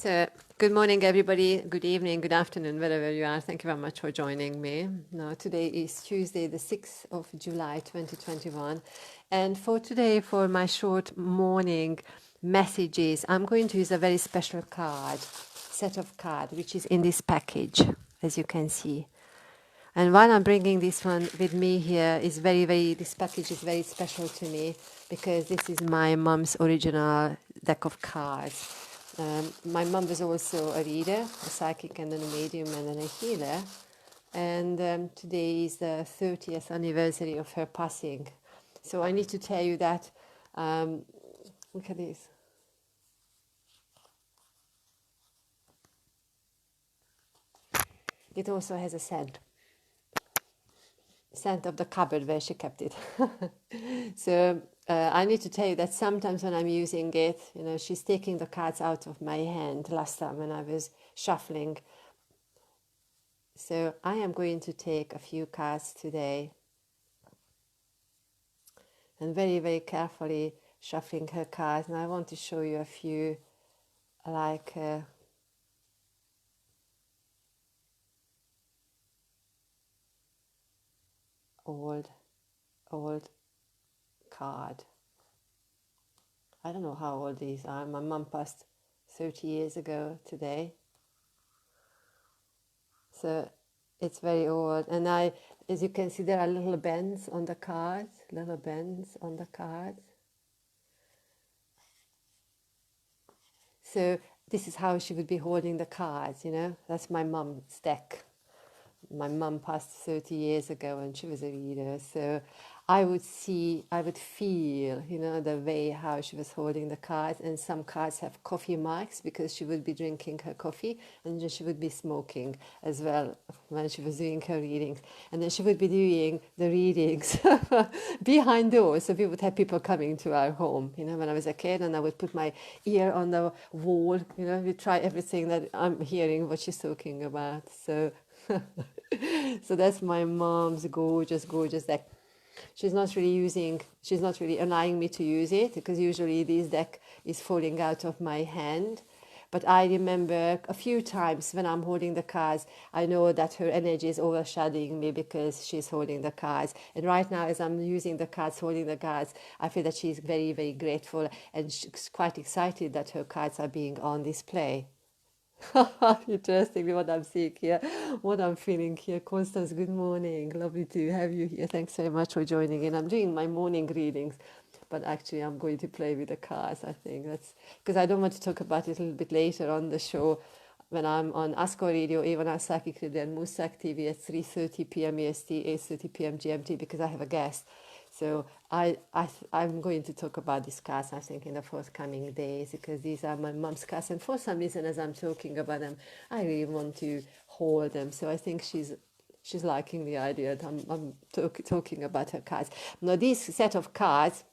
So, good morning, everybody. Good evening, good afternoon, wherever you are. Thank you very much for joining me. Now, today is Tuesday, the 6th of July, 2021. And for today, for my short morning messages, I'm going to use a very special set of cards, which is in this package, as you can see. And while I'm bringing this one with me here, this package is very special to me because this is my mom's original deck of cards. My mom was also a reader, a psychic and then a medium and then a healer. And today is the 30th anniversary of her passing. So I need to tell you that, look at this. It also has a scent of the cupboard where she kept it. So I need to tell you that sometimes when I'm using it, she's taking the cards out of my hand last time when I was shuffling. So I am going to take a few cards today and very, very carefully shuffling her cards. And I want to show you a few old card. I don't know how old these are. My mum passed 30 years ago today. So it's very old. And as you can see, there are little bends on the cards. So this is how she would be holding the cards, That's my mum's deck. My mum passed 30 years ago and she was a reader. So I would feel, the way how she was holding the cards. And some cards have coffee marks because she would be drinking her coffee and then she would be smoking as well when she was doing her readings. And then she would be doing the readings behind doors. So we would have people coming to our home, when I was a kid, and I would put my ear on the wall, we try everything that I'm hearing what she's talking about. So so that's my mom's gorgeous deck. She's not really allowing me to use it because usually this deck is falling out of my hand. But I remember a few times when I'm holding the cards, I know that her energy is overshadowing me because she's holding the cards. And right now, as I'm using the cards, holding the cards, I feel that she's very, very grateful and she's quite excited that her cards are being on display. Interesting what I'm seeing here, what I'm feeling here. Constance, good morning. Lovely to have you here. Thanks very much for joining in. I'm doing my morning readings, but actually I'm going to play with the cards. I think that's because I don't want to talk about it a little bit later on the show when I'm on ASCO Radio, even on Psychic Radio and Moonstruck TV at 3:30 p.m. EST, 8:30 p.m. GMT because I have a guest. So I'm going to talk about these cards, I think, in the forthcoming days because these are my mom's cards. And for some reason, as I'm talking about them, I really want to hold them. So I think she's liking the idea that I'm talking about her cards. Now, this set of cards,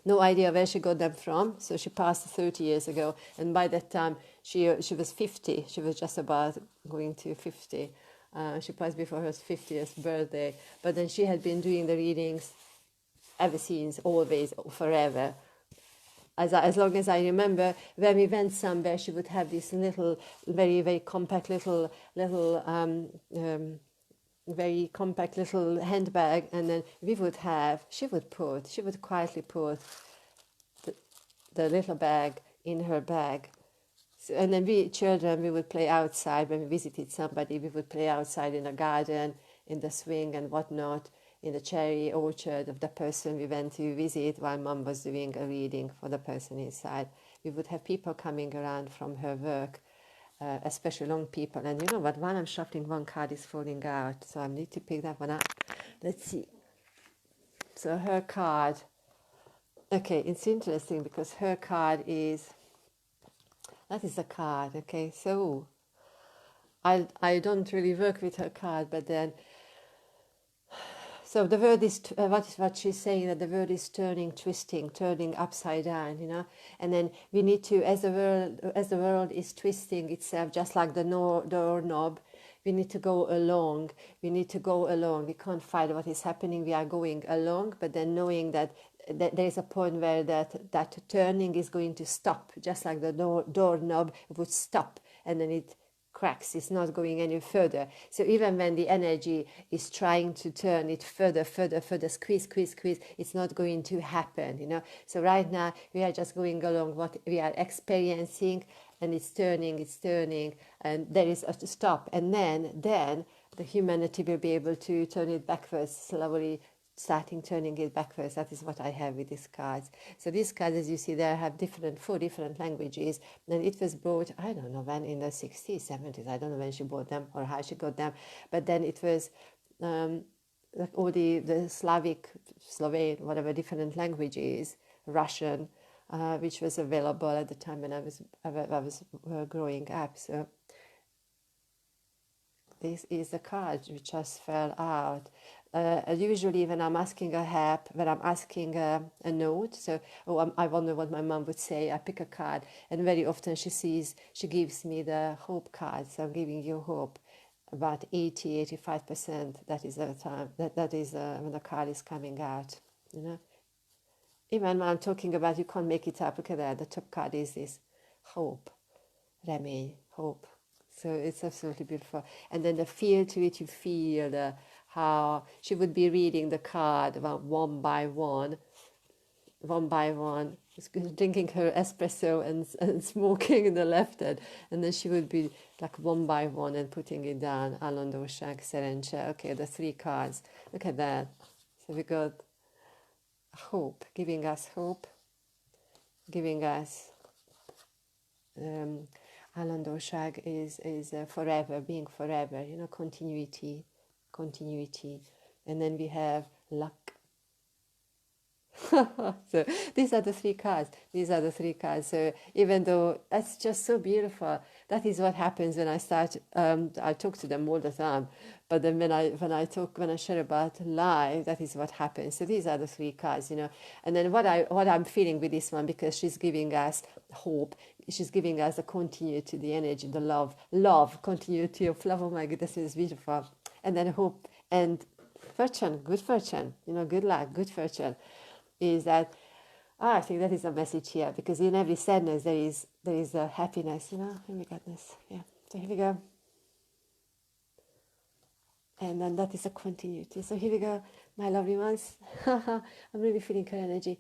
no idea where she got them from. So she passed 30 years ago. And by that time, she was 50. She was just about going to 50. She passed before her 50th birthday. But then she had been doing the readings ever since, always, forever. As long as I remember, when we went somewhere, she would have this little, very, very compact very compact little handbag, and then she would quietly put the little bag in her bag. So, and then we children, we would play outside. When we visited somebody, we would play outside in the garden, in the swing and whatnot, in the cherry orchard of the person we went to visit while Mom was doing a reading for the person inside. We would have people coming around from her work, especially young people. And you know what, while I'm shuffling, one card is falling out, so I need to pick that one up. Let's see. So her card, okay, it's interesting because her card is, that is the card, okay, so I don't really work with her card, but then, so the word is, what she's saying, that the word is twisting, turning upside down, and then we need to, as the world is twisting itself, just like the doorknob, we need to go along. We can't fight what is happening. We are going along, but then knowing that there is a point where that turning is going to stop, just like the doorknob would stop, and then it cracks. It's not going any further. So even when the energy is trying to turn it further, squeeze, it's not going to happen, you know. So right now we are just going along what we are experiencing, and it's turning, and there is a stop, and then the humanity will be able to turn it backwards slowly, starting turning it backwards. That is what I have with these cards. So these cards, as you see there, have four different languages, and it was bought, I don't know when, in the 60s, 70s, I don't know when she bought them or how she got them, but then it was like all the Slavic, Slovene, whatever different languages, Russian, which was available at the time when I was growing up. So this is the card which just fell out. Usually when I'm asking a help, when I'm asking a note, so I wonder what my mom would say, I pick a card, and very often she gives me the hope card, so I'm giving you hope. About 85%, that is the time, that is when the card is coming out, you know. Even when I'm talking about, you can't make it up, look at that, the top card is this, hope, remény, hope. So it's absolutely beautiful. And then the feel to it, you feel how she would be reading the card one by one, drinking her espresso and smoking in the left hand. And then she would be like one by one and putting it down. Állandóság, szerencse. Okay, the three cards. Look at that. So we got hope, giving us hope, giving us állandóság is forever, being forever, you know, continuity. And then we have luck. So these are the three cards. So even though that's just so beautiful, that is what happens when I start. I talk to them all the time, but then when I share about life, that is what happens. So these are the three cards, you know. And then what I'm feeling with this one, because she's giving us hope, she's giving us the continuity, the energy, the love, continuity of love. Oh my goodness, it's beautiful. And then hope and fortune, good fortune, you know, good luck, good fortune. Is that I think that is a message here, because in every sadness there is a happiness, you know. Oh my goodness, yeah. So here we go, and then that is a continuity. So here we go, my lovely ones. I'm really feeling her energy.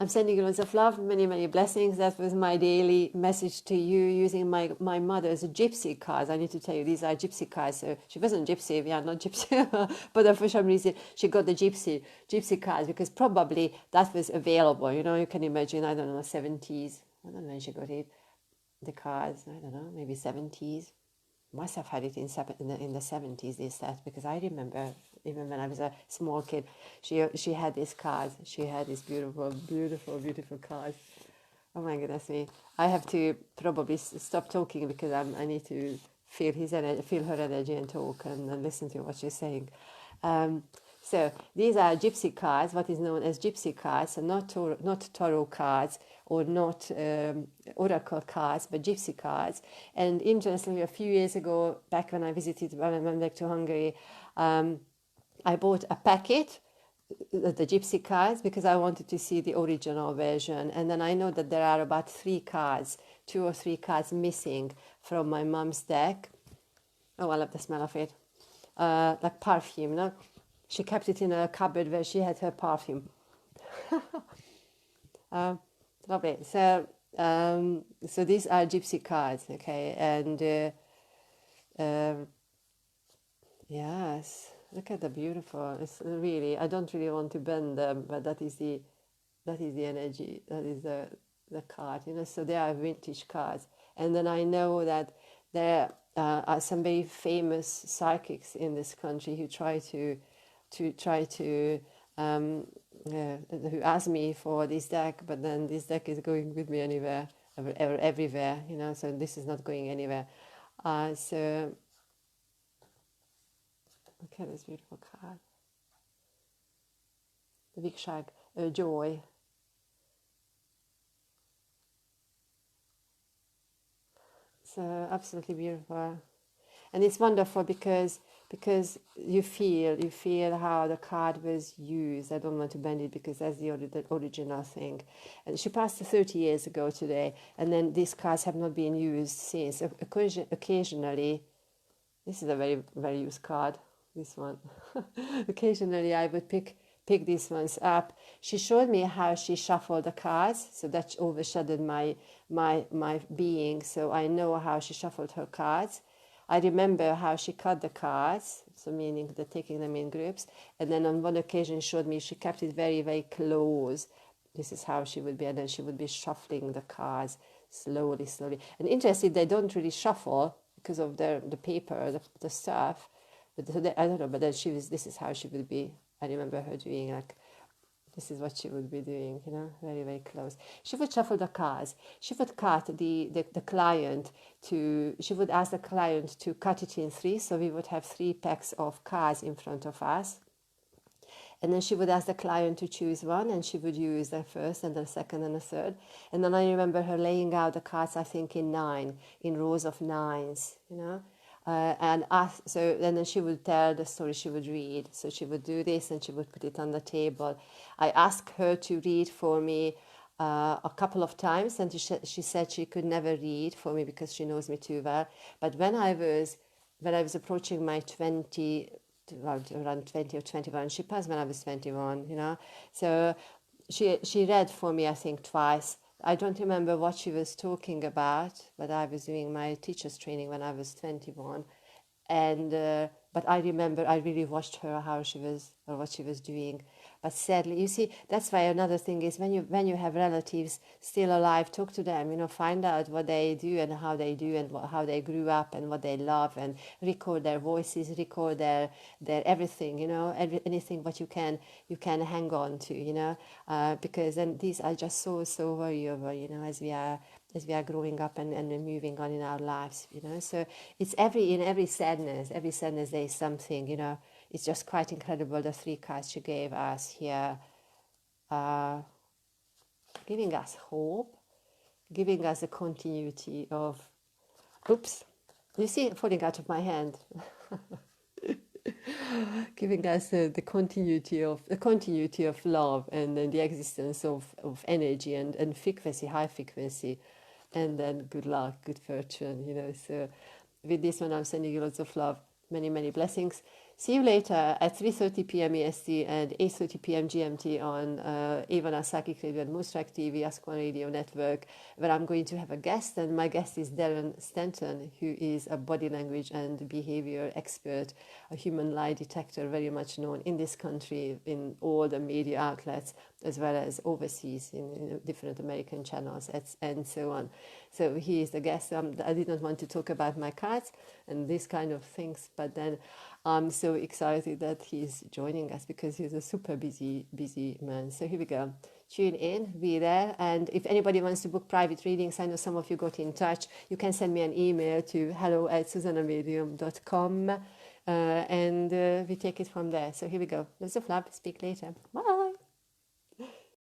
I'm sending you lots of love, many, many blessings. That was my daily message to you, using my mother's gypsy cards. I need to tell you, these are gypsy cards. So she wasn't gypsy, yeah, not gypsy, but for some reason she got the gypsy cards, because probably that was available. You know, you can imagine, I don't know, 70s. I don't know when she got it, the cards. I don't know, maybe 70s. Must have had it in the 70s, they said, because I remember even when I was a small kid, she had these cards. She had these beautiful cards. Oh my goodness me! I have to probably stop talking, because I need to feel her energy, and talk and listen to what she's saying. So these are gypsy cards, what is known as gypsy cards, so not tarot cards, or not oracle cards, but gypsy cards. And interestingly, a few years ago, back when I went back to Hungary, I bought a packet, the gypsy cards, because I wanted to see the original version. And then I know that there are about 2 or 3 cards missing from my mom's deck. Oh, I love the smell of it. Like perfume, no? She kept it in a cupboard where she had her perfume. Lovely. So these are gypsy cards, okay? And yes, look at the beautiful. It's really, I don't really want to bend them, but that is the energy. That is the card, you know. So they are vintage cards. And then I know that there are some very famous psychics in this country who who ask me for this deck, but then this deck is going with me anywhere, everywhere, you know. So this is not going anywhere. So look at this beautiful card. The Vigság, joy. So absolutely beautiful. And it's wonderful because you feel how the card was used. I don't want to bend it because that's the original thing. And she passed 30 years ago today, and then these cards have not been used since. Occasionally, this is a very, very used card, this one. Occasionally I would pick these ones up. She showed me how she shuffled the cards, so that overshadowed my being, so I know how she shuffled her cards. I remember how she cut the cards, so meaning the taking them in groups, and then on one occasion showed me she kept it very, very close. This is how she would be, and then she would be shuffling the cards slowly. And interesting, they don't really shuffle because of the paper, the stuff. But I don't know, but then this is how she would be. I remember her doing, like, this is what she would be doing, very, very close. She would shuffle the cards. She would cut the client she would ask the client to cut it in three, so we would have 3 packs of cards in front of us. And then she would ask the client to choose one, and she would use the first and the second and the third. And then I remember her laying out the cards, I think, in rows of 9s, so then she would tell the story, she would read. So she would do this and she would put it on the table. I asked her to read for me a couple of times, and she said she could never read for me because she knows me too well. But when I was approaching my around 20 or 21, she passed when I was 21, So she read for me, I think, twice. I don't remember what she was talking about, but I was doing my teacher's training when I was 21. And but I remember I really watched her what she was doing. But sadly, you see, that's why another thing is when you have relatives still alive, talk to them, find out what they do and how they do and how they grew up and what they love, and record their voices, record their everything, anything what you can hang on to, because then these are just so valuable, as we are growing up and moving on in our lives, So it's in every sadness there is something, It's just quite incredible, the 3 cards she gave us here, giving us hope, giving us a continuity of, oops, you see it falling out of my hand. Giving us the continuity of love, and then the existence of energy and frequency, high frequency, and then good luck, good fortune, So with this one, I'm sending you lots of love, many, many blessings. See you later at 3:30 p.m. EST and 8:30 p.m. GMT on Ivana Psychic Radio and Moonstruck TV, Ask One Radio Network, where I'm going to have a guest, and my guest is Darren Stanton, who is a body language and behavior expert, a human lie detector, very much known in this country, in all the media outlets, as well as overseas in different American channels and so on. So he is the guest. I did not want to talk about my cards and these kind of things, but then I'm so excited that he's joining us because he's a super busy man. So here we go. Tune in, be there. And if anybody wants to book private readings, I know some of you got in touch. You can send me an email to hello@susannamedium.com and we take it from there. So here we go. Lots of love. Speak later. Bye.